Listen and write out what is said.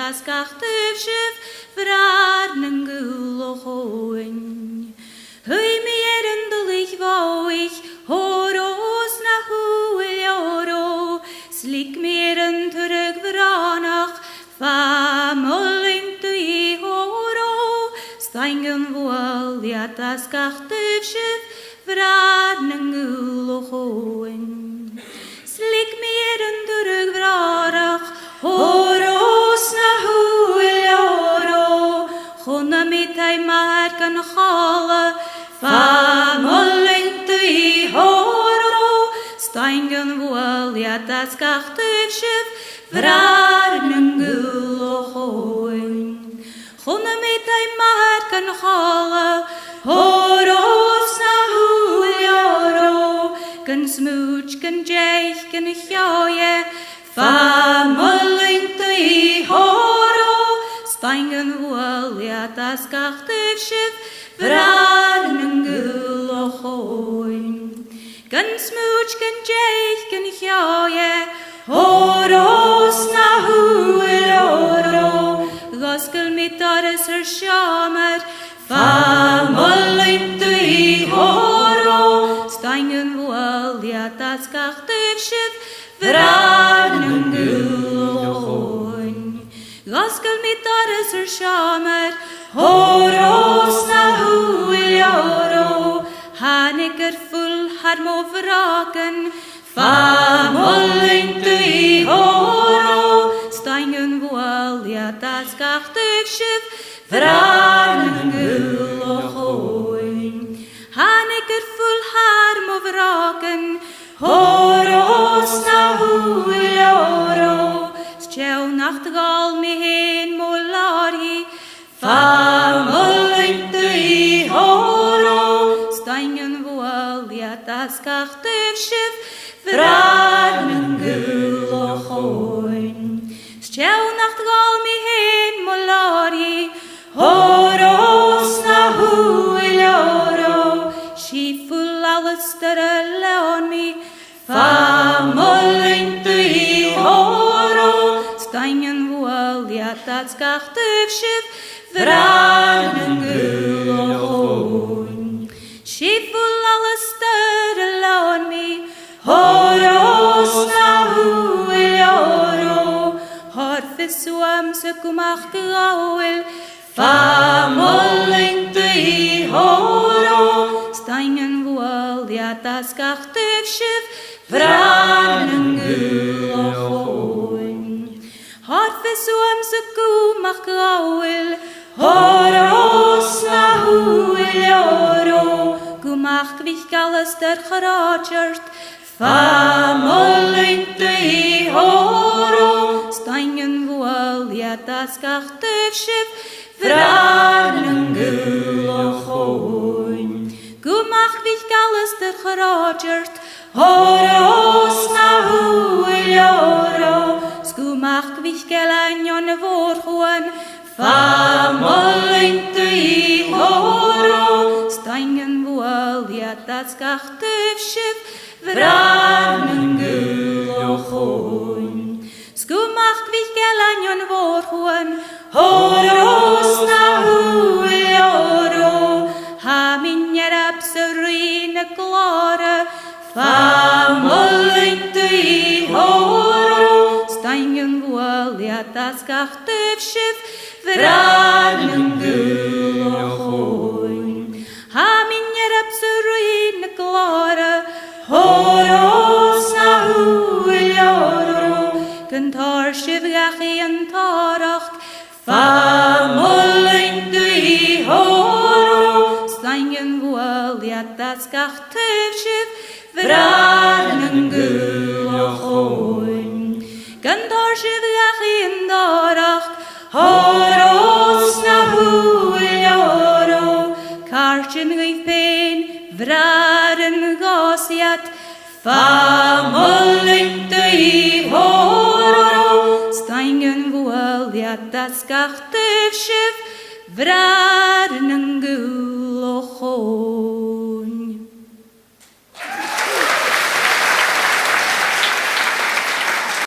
das Gachtövschiff, Vraden Gulochoin. Hui mir endlich wo ich, Horos nach Huiljoro, slik mir en terug Vranach, Famolint i Horo, Stangen wohl, ja das Gachtövschiff, Vraden Gulochoin. Slik mir en terug Vranach, Horos nach Huiljoro, Chona mit ein Marken Chale, Famolint i Horo, Stangen wohl, ja das Gachtövschiff, Vraden Gulochoin. Chona mit ein Marken Chale, Horos nach Huiljoro, Gan smooch, gan jeich, gan hjoje, Famolint i Horo, Stangen wohl, ja das Gachtövschiff, Vraden Gulochoin. Gan smooch, gan jeich, gan hjoje, Horos nach Huiljoro, Goskel mit Ares Schamer, Famolint i Horo, Stangen wohl, ja das Gachtövschiff, Vraden Gulochoin. Goskel mit Ares Schamer, Horos nach Huiljoro, Haneker full harmo vraken, Famolint i Horo, Stangen wohl, ja das Gachtövschiff, Vraden Gulochoin. Haneker full harmo vraken, Horos nach Huiljoro, Stjau nachtgal mi hen molari, Famolint i Horo, Stangen wohl, ja das Gachtövschiff, Vraden Gulochoin. Stjau nachtgal mi hen molari, Horos nach Huiljoro, Schiful alles der leon mi, Famolint i Horo, Stangen wohl, ja das Gachtövschiff, Vraden Gulochoin. Schiful alles der leon mi, Horos nach Huiljoro, Harfesuam sekumach gauel, Famolint i Horo, Stangen wohl, ja das Gachtövschiff, Vraden Gulochoin. Harfesuam sekumach gauel, Horos nach Huiljoro, Gumach gwich alles der Gerachert, Famolint i Horo, Stangen wohl, ja das Gachtövschiff, Vraden Gulochoin. Gumach gwich alles der Gerachert, Horos nach Huiljoro, Gumach gwich gelein vorchuan, Famolint i Horo, Stangen wohl, ja das Gachtövschiff, Vraden Gulochoin. Gumach gwich gelein vorchuan, Horos nach Huiljoro, ha min jerapserine klare, Famolint i Horo, Stangen wohl, ja das Gachtövschiff, Vraden Gulochoin. Ha min jerapserine klare, Horos nach Huiljoro, Gentar shivgachi en taracht, Famolint i Horo, Stangen wohl, ja das Gachtövschiff, Vraden Gulochoin. Gentar shivgachi en taracht, Horos nach Huiljoro, Karchen gif pen, Vraden gosiat, Famolint i Horo, Stangen wohl, ja das Gachtövschiff, Vraden